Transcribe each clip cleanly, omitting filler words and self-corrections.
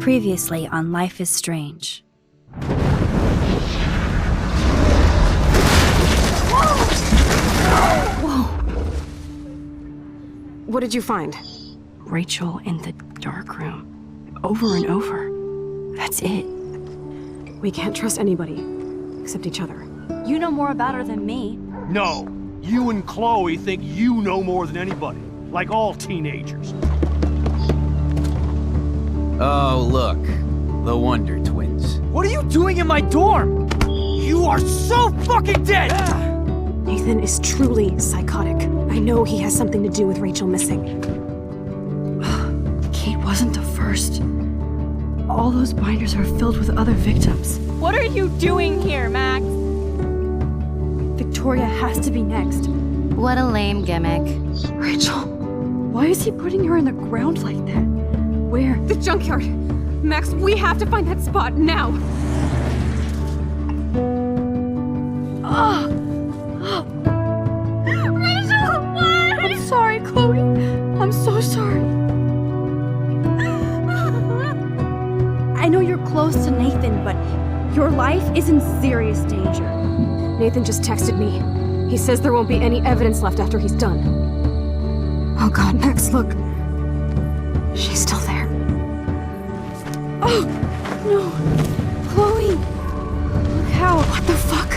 Previously on Life is Strange. Whoa! What did you find? Rachel in the dark room. Over and over. That's it. We can't trust anybody, except each other. You know more about her than me. No. You and Chloe think you know more than anybody. Like all teenagers. Oh, look. The Wonder Twins. What are you doing in my dorm? You are so fucking dead! Nathan is truly psychotic. I know he has something to do with Rachel missing. Kate wasn't the first. All those binders are filled with other victims. What are you doing here, Max? Victoria has to be next. What a lame gimmick. Rachel, why is he putting her in the ground like that? Where? The junkyard! Max, we have to find that spot now! Rachel, why? I'm sorry, Chloe. I'm so sorry. I know you're close to Nathan, but your life is in serious danger. Nathan just texted me. He says there won't be any evidence left after he's done. Oh god, Max, look. She's still there. Oh, no. Chloe. Look how. What the fuck?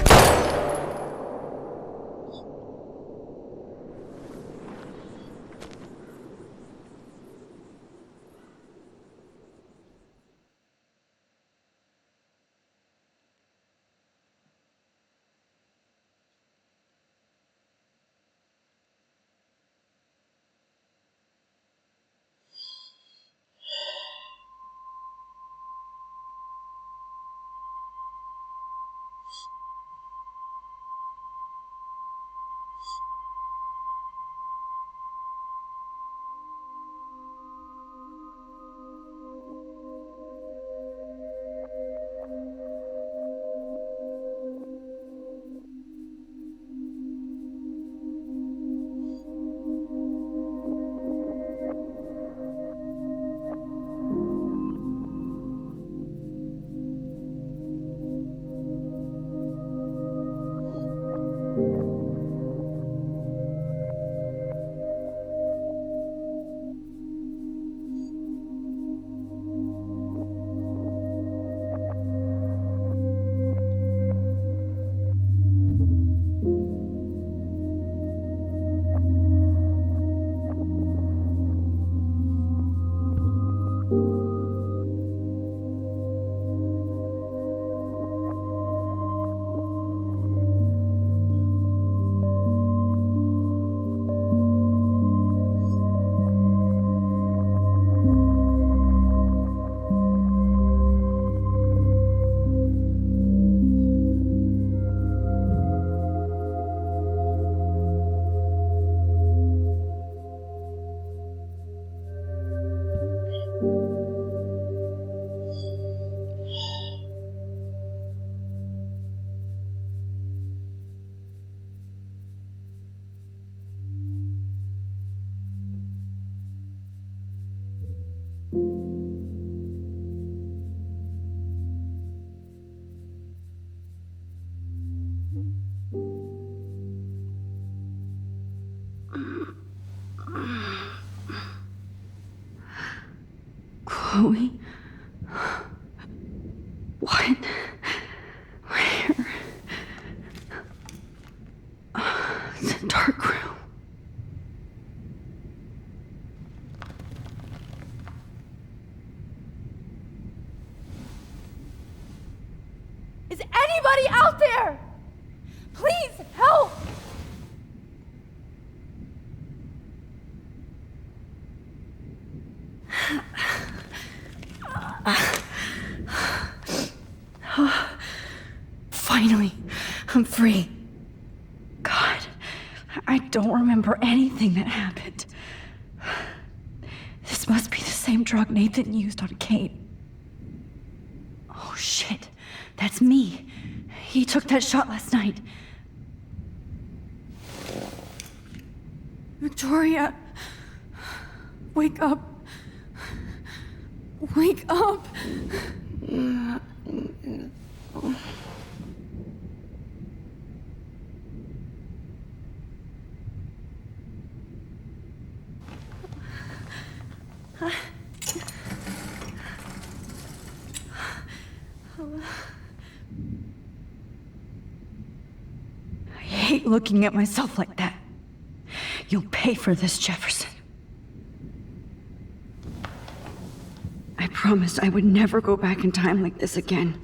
Chloe? What? Where? It's a dark room. Is anybody out there? Please help! Finally, I'm free. God, I don't remember anything that happened. This must be the same drug Nathan used on Kate. Oh shit, that's me. He took that shot last night. Victoria, wake up. Wake up! I hate looking at myself like that. You'll pay for this, Jefferson. I promised I would never go back in time like this again.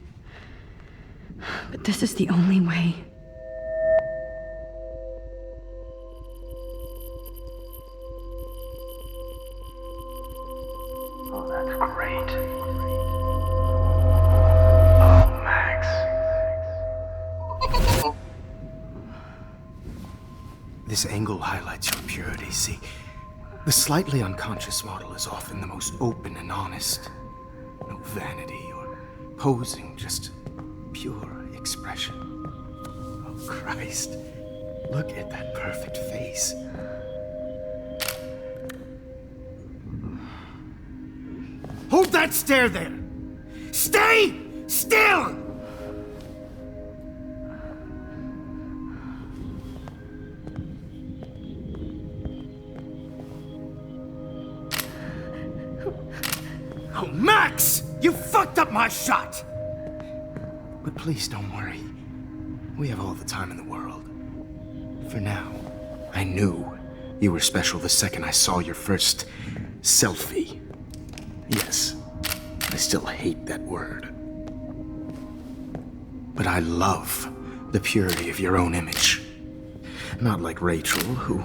But this is the only way. Oh, that's great. Oh, Max. This angle highlights your purity, see? The slightly unconscious model is often the most open and honest. No vanity or posing, just pure expression. Oh, Christ. Look at that perfect face. Hold that stare there! Stay still! Oh, Max! You fucked up my shot! But please don't worry. We have all the time in the world. For now, I knew you were special the second I saw your first selfie. Yes, I still hate that word. But I love the purity of your own image. Not like Rachel, who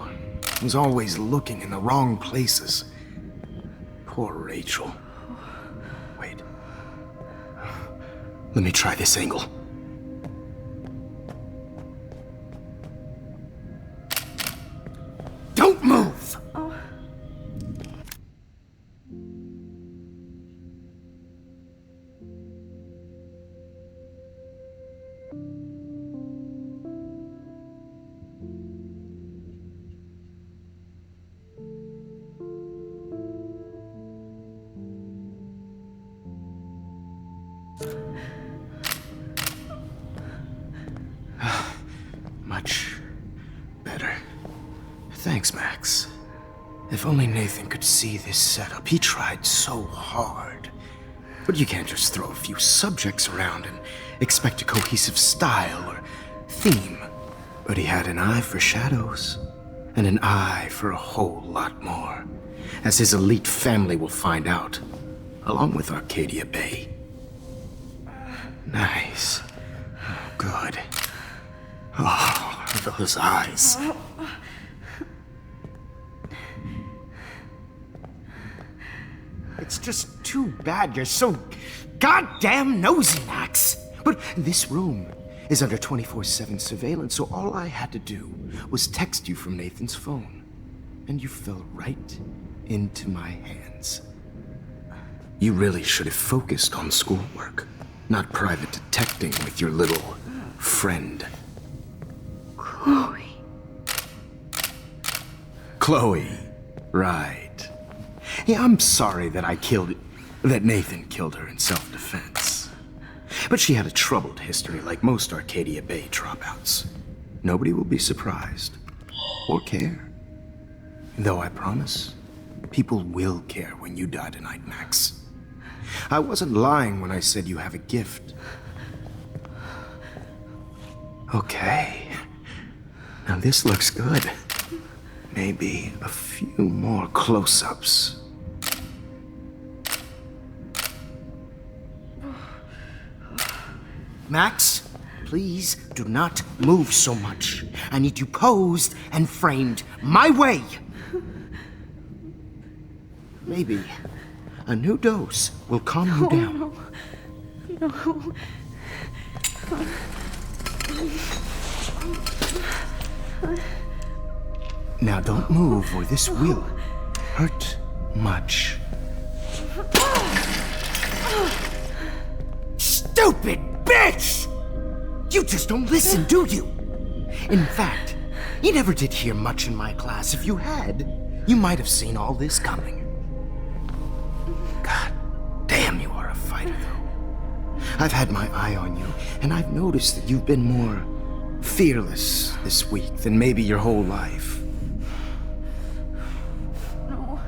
was always looking in the wrong places. Poor Rachel. Wait. Let me try this angle. Don't move! Much better. Thanks, Max. If only Nathan could see this setup. He tried so hard. But you can't just throw a few subjects around and expect a cohesive style or theme. But he had an eye for shadows, and an eye for a whole lot more, as his elite family will find out, along with Arcadia Bay. Nice. Oh, good. Oh, those eyes. It's just too bad you're so goddamn nosy, Max. But this room is under 24/7 surveillance, so all I had to do was text you from Nathan's phone. And you fell right into my hands. You really should have focused on schoolwork, not private detecting with your little friend. Chloe. Chloe, right. Yeah, I'm sorry that Nathan killed her in self-defense. But she had a troubled history like most Arcadia Bay dropouts. Nobody will be surprised or care. Though I promise, people will care when you die tonight, Max. I wasn't lying when I said you have a gift. Okay. Now this looks good. Maybe a few more close-ups. Max, please do not move so much. I need you posed and framed my way. Maybe a new dose will calm you down. No. Now don't move or this will hurt much. Stupid bitch! You just don't listen, do you? In fact, you never did hear much in my class. If you had, you might have seen all this coming. God brighter, though. I've had my eye on you, and I've noticed that you've been more fearless this week than maybe your whole life. No.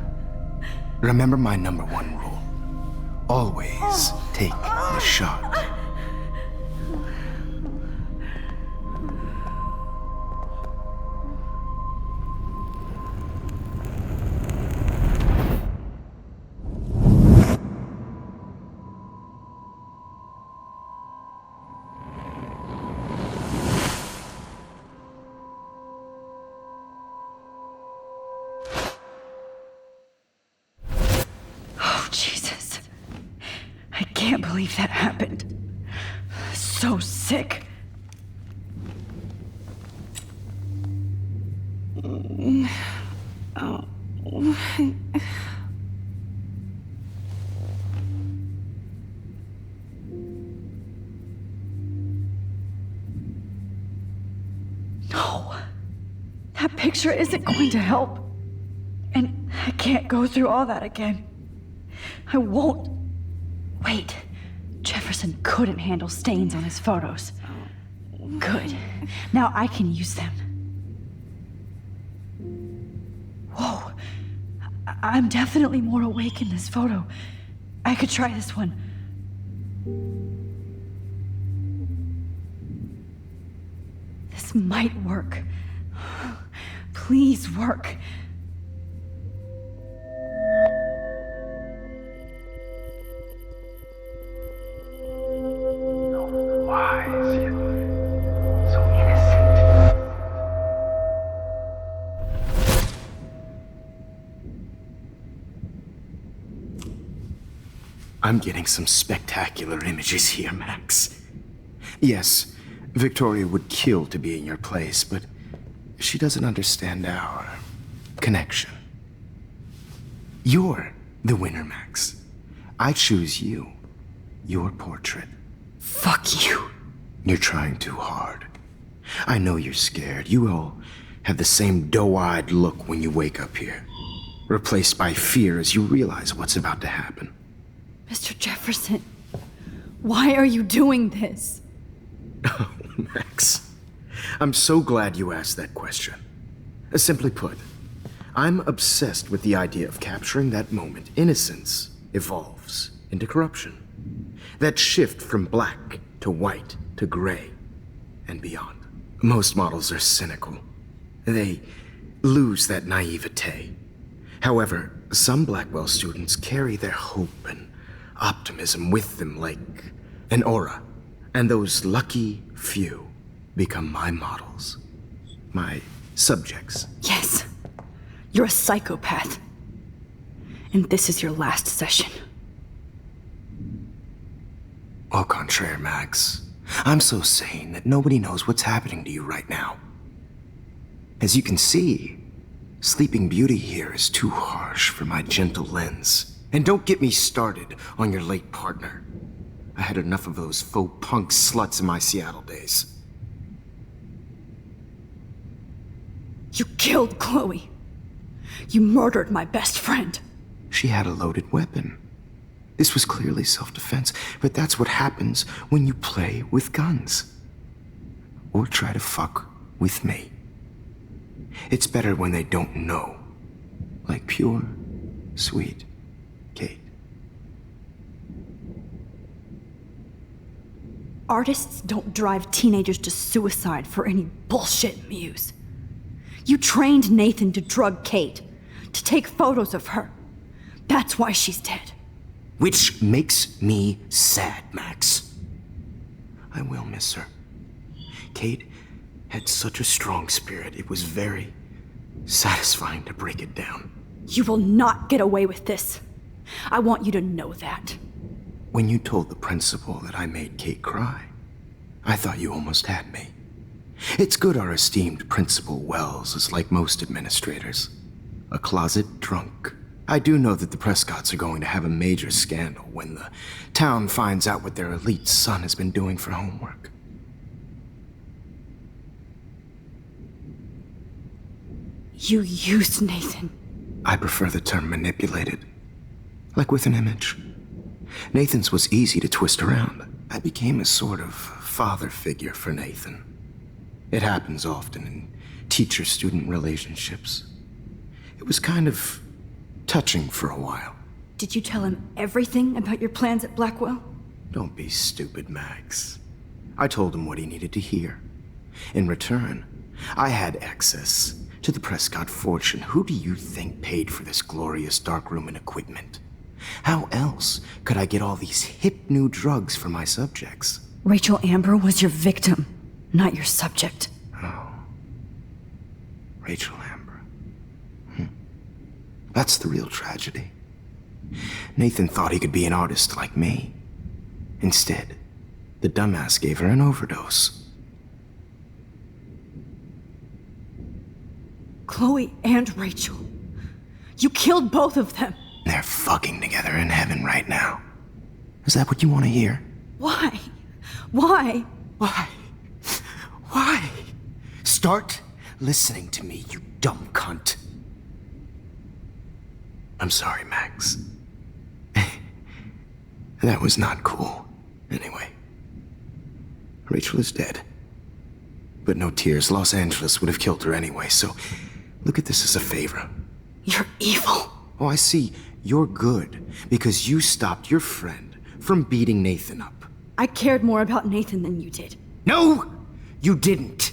Remember my #1 rule. Always take the shot. Oh, Jesus. I can't believe that happened. So sick. No. That picture isn't going to help. And I can't go through all that again. I won't. Wait. Jefferson couldn't handle stains on his photos. Good. Now I can use them. Whoa. I'm definitely more awake in this photo. I could try this one. This might work. Please work. Wise, yet so innocent. I'm getting some spectacular images here, Max. Yes, Victoria would kill to be in your place, but she doesn't understand our connection. You're the winner, Max. I choose you. Your portrait. Fuck you. You're trying too hard. I know you're scared. You all have the same doe-eyed look when you wake up here, replaced by fear as you realize what's about to happen. Mr. Jefferson, why are you doing this? Oh, Max. I'm so glad you asked that question. Simply put, I'm obsessed with the idea of capturing that moment innocence evolves into corruption. That shift from black to white to gray and beyond. Most models are cynical. They lose that naivete. However, some Blackwell students carry their hope and optimism with them like an aura. And those lucky few become my models. My subjects. Yes, you're a psychopath. And this is your last session. Au contraire, Max. I'm so sane that nobody knows what's happening to you right now. As you can see, Sleeping Beauty here is too harsh for my gentle lens. And don't get me started on your late partner. I had enough of those faux punk sluts in my Seattle days. You killed Chloe. You murdered my best friend. She had a loaded weapon. This was clearly self-defense, but that's what happens when you play with guns. Or try to fuck with me. It's better when they don't know. Like pure, sweet Kate. Artists don't drive teenagers to suicide for any bullshit muse. You trained Nathan to drug Kate, to take photos of her. That's why she's dead. Which makes me sad, Max. I will miss her. Kate had such a strong spirit, it was very satisfying to break it down. You will not get away with this. I want you to know that. When you told the principal that I made Kate cry, I thought you almost had me. It's good our esteemed Principal Wells is like most administrators. A closet drunk. I do know that the Prescotts are going to have a major scandal when the town finds out what their elite son has been doing for homework. You used Nathan. I prefer the term manipulated. Like with an image. Nathan's was easy to twist around. I became a sort of father figure for Nathan. It happens often in teacher-student relationships. It was kind of touching for a while. Did you tell him everything about your plans at Blackwell? Don't be stupid, Max. I told him what he needed to hear. In return, I had access to the Prescott fortune. Who do you think paid for this glorious darkroom and equipment? How else could I get all these hip new drugs for my subjects? Rachel Amber was your victim, not your subject. Oh. Rachel Amber. That's the real tragedy. Nathan thought he could be an artist like me. Instead, the dumbass gave her an overdose. Chloe and Rachel. You killed both of them. They're fucking together in heaven right now. Is that what you want to hear? Why? Why? Why? Why? Start listening to me, you dumb cunt. I'm sorry, Max. That was not cool. Anyway, Rachel is dead. But no tears. Los Angeles would have killed her anyway, so look at this as a favor. You're evil. Oh, I see. You're good because you stopped your friend from beating Nathan up. I cared more about Nathan than you did. No, you didn't.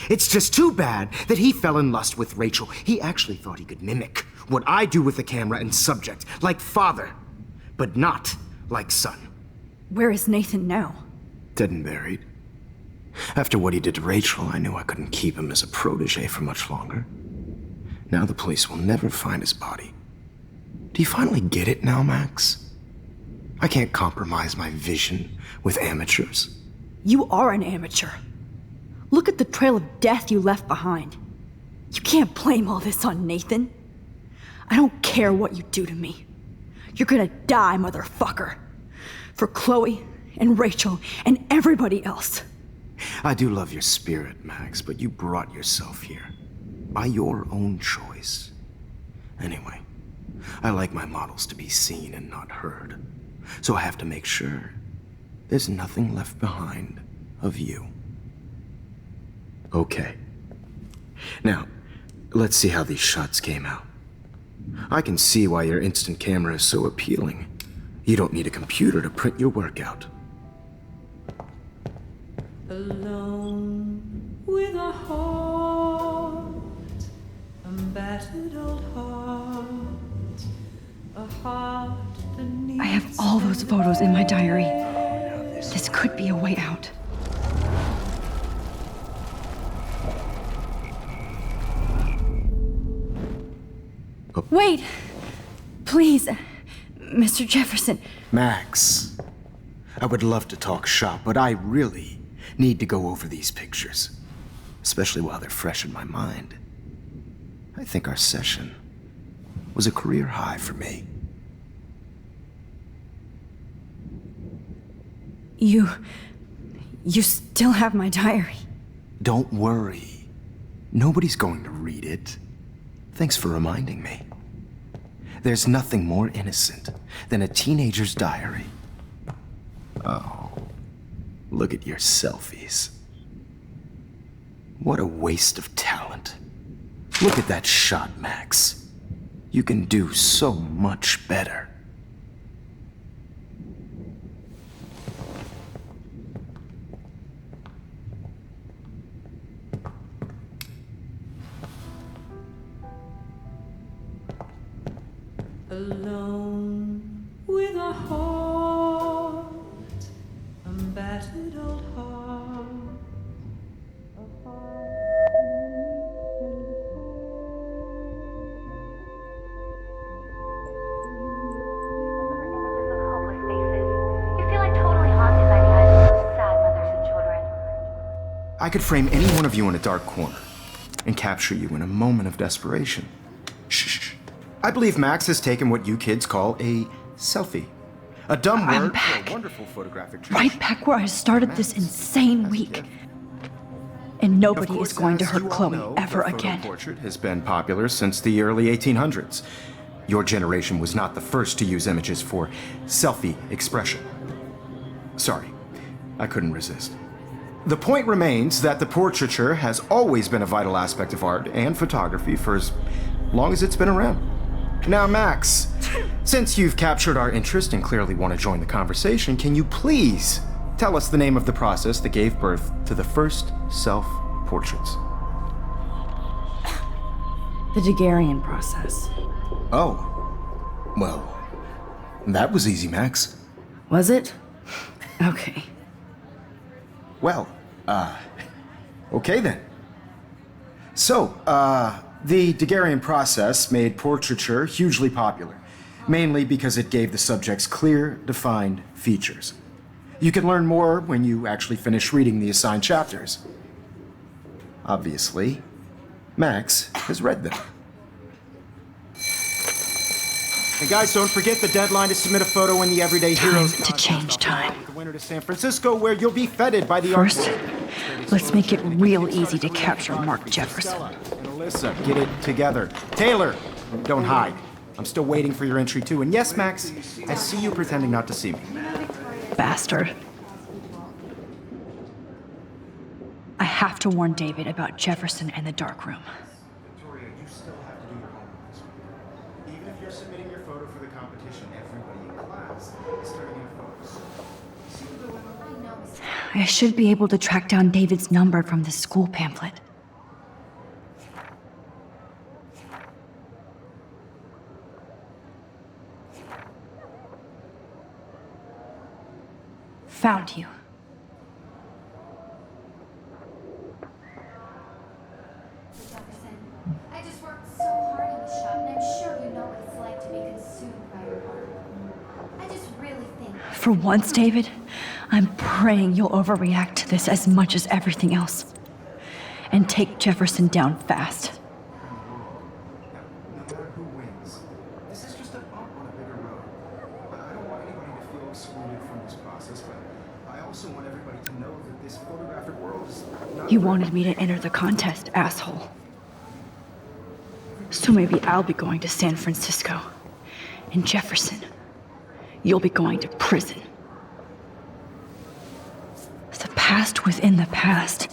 It's just too bad that he fell in lust with Rachel. He actually thought he could mimic what I do with the camera and subject, like father, but not like son. Where is Nathan now? Dead and buried. After what he did to Rachel, I knew I couldn't keep him as a protege for much longer. Now the police will never find his body. Do you finally get it now, Max? I can't compromise my vision with amateurs. You are an amateur. Look at the trail of death you left behind. You can't blame all this on Nathan. I don't care what you do to me. You're gonna die, motherfucker. For Chloe and Rachel and everybody else. I do love your spirit, Max, but you brought yourself here. By your own choice. Anyway, I like my models to be seen and not heard. So I have to make sure there's nothing left behind of you. Okay. Now, let's see how these shots came out. I can see why your instant camera is so appealing. You don't need a computer to print your work out. Alone with a heart, a battered old heart, a heart that needs. I have all those photos in my diary. This could be a way out. Wait! Please, Mr. Jefferson. Max, I would love to talk shop, but I really need to go over these pictures. Especially while they're fresh in my mind. I think our session was a career high for me. You still have my diary. Don't worry. Nobody's going to read it. Thanks for reminding me. There's nothing more innocent than a teenager's diary. Oh, look at your selfies. What a waste of talent. Look at that shot, Max. You can do so much better. Alone with a heart, a battered old heart, a heart. Hopeless faces. You feel like totally haunted by the eyes of those sad mothers and children. I could frame any one of you in a dark corner and capture you in a moment of desperation. Shh. I believe Max has taken what you kids call a selfie. A dumb I'm word back. for a wonderful photographic tradition. Right back where I started this insane week. And nobody is going to hurt Chloe ever again. The portrait has been popular since the early 1800s. Your generation was not the first to use images for selfie expression. Sorry, I couldn't resist. The point remains that the portraiture has always been a vital aspect of art and photography for as long as it's been around. Now, Max, since you've captured our interest and clearly want to join the conversation, can you please tell us the name of the process that gave birth to the first self-portraits? The Daguerrean process. Oh. Well, that was easy, Max. Was it? Okay. Well, okay then. So, the Daguerrean process made portraiture hugely popular, mainly because it gave the subjects clear, defined features. You can learn more when you actually finish reading the assigned chapters. Obviously, Max has read them. And guys, don't forget the deadline to submit a photo in the Everyday Heroes to change time. The winner to San Francisco, where you'll be feted by the First, art. let's make it real easy to capture Mark Jefferson. And Alyssa, get it together. Taylor, don't hide. I'm still waiting for your entry too. And yes, Max, I see you pretending not to see me. Bastard. I have to warn David about Jefferson and the dark room. Victoria, you still have to do your homework this week. Even if you're submitting your photo for the competition, everybody in class is turning in photos. See the dilemma? I should be able to track down David's number from the school pamphlet. Found you. I just worked so hard in the shop, and I'm sure you know what it's like to be consumed by your art. I just really think... For once, David, I'm praying you'll overreact to this as much as everything else. And take Jefferson down fast. No matter who wins, this is just a bump on a bigger road. I don't want anybody to feel excluded from this process, but I also want everybody to know that this photographic world is not... You wanted me to enter the contest, asshole. So maybe I'll be going to San Francisco. And Jefferson, you'll be going to prison. The past within the past.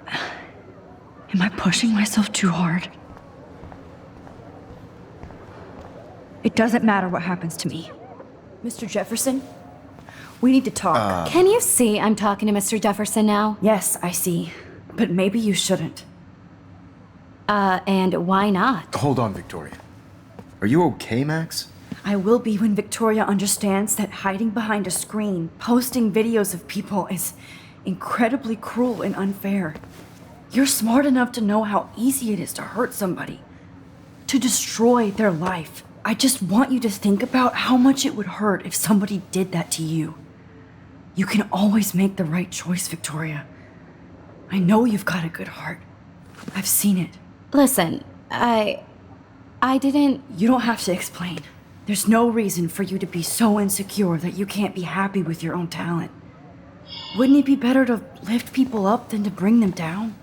Am I pushing myself too hard? It doesn't matter what happens to me. Mr. Jefferson? We need to talk. Can you see I'm talking to Mr. Jefferson now? Yes, I see. But maybe you shouldn't. And why not? Hold on, Victoria. Are you okay, Max? I will be when Victoria understands that hiding behind a screen, posting videos of people is incredibly cruel and unfair. You're smart enough to know how easy it is to hurt somebody, to destroy their life. I just want you to think about how much it would hurt if somebody did that to you. You can always make the right choice, Victoria. I know you've got a good heart. I've seen it. Listen, I didn't... You don't have to explain. There's no reason for you to be so insecure that you can't be happy with your own talent. Wouldn't it be better to lift people up than to bring them down?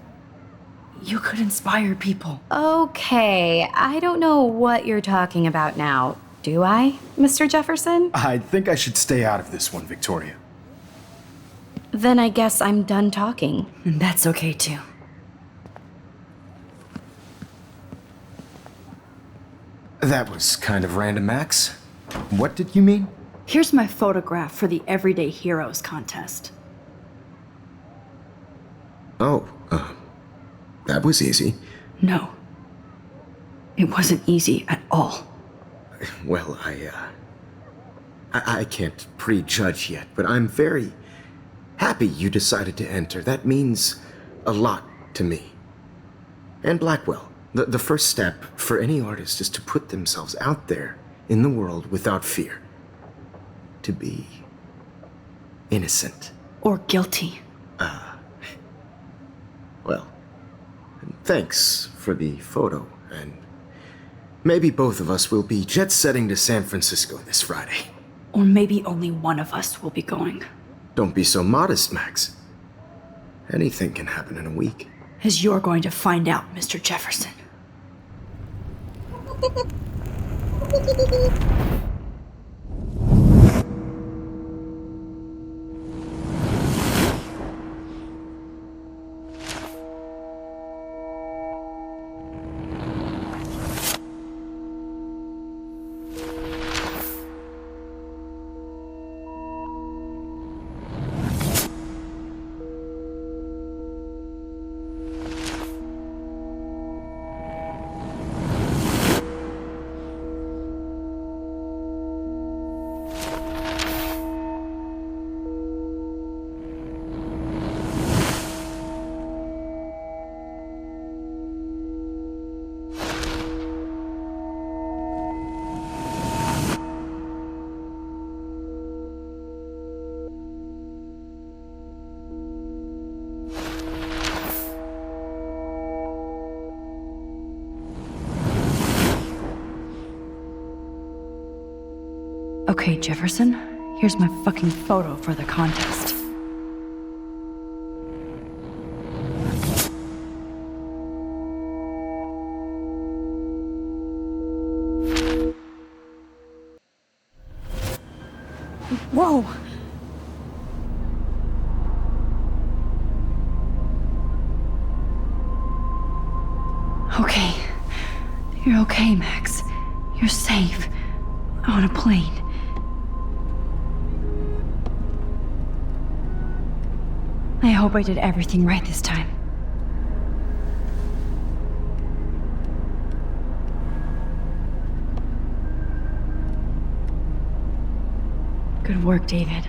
You could inspire people. Okay, I don't know what you're talking about now. Do I, Mr. Jefferson? I think I should stay out of this one, Victoria. Then I guess I'm done talking. And that's okay too. That was kind of random, Max. What did you mean? Here's my photograph for the Everyday Heroes contest. Oh, that was easy. No. It wasn't easy at all. Well, I can't prejudge yet, but I'm very happy you decided to enter. That means a lot to me. And Blackwell. The first step for any artist is to put themselves out there in the world without fear. To be innocent. Or guilty. Well, thanks for the photo, and maybe both of us will be jet-setting to San Francisco this Friday. Or maybe only one of us will be going. Don't be so modest, Max. Anything can happen in a week. As you're going to find out, Mr. Jefferson. Okay, Jefferson, here's my fucking photo for the contest. Whoa! Okay. You're okay, Max. You're safe. On a plane. I hope I did everything right this time. Good work, David.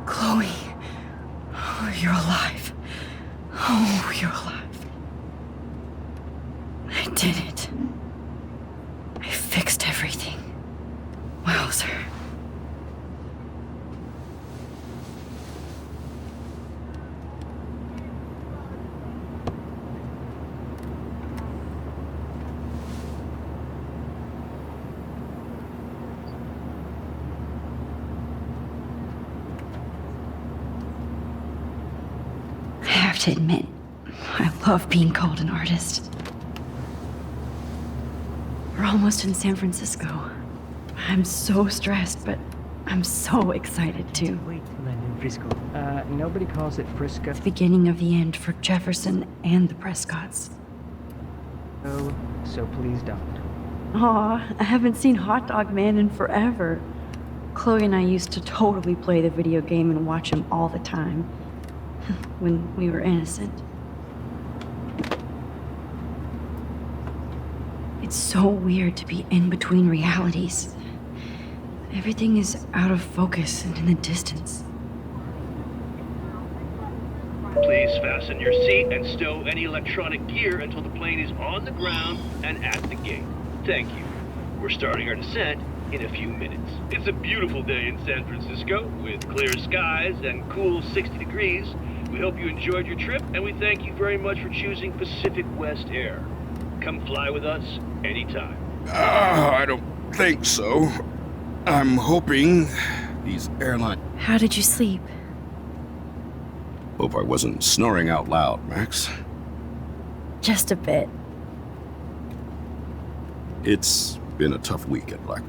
Chloe. Oh, you're alive. Oh, you're alive. I did it. I fixed everything. Wowzer. I have to admit, I love being called an artist. We're almost in San Francisco. I'm so stressed, but I'm so excited too. Wait, Landon Frisco. Nobody calls it Frisco. The beginning of the end for Jefferson and the Prescotts. Oh, so please don't. Aw, I haven't seen Hot Dog Man in forever. Chloe and I used to totally play the video game and watch him all the time. When we were innocent. It's so weird to be in between realities. Everything is out of focus and in the distance. Please fasten your seat and stow any electronic gear until the plane is on the ground and at the gate. Thank you. We're starting our descent in a few minutes. It's a beautiful day in San Francisco with clear skies and cool 60 degrees. We hope you enjoyed your trip, and we thank you very much for choosing Pacific West Air. Come fly with us anytime. I don't think so. I'm hoping these airline... How did you sleep? Hope I wasn't snoring out loud, Max. Just a bit. It's been a tough week at Black...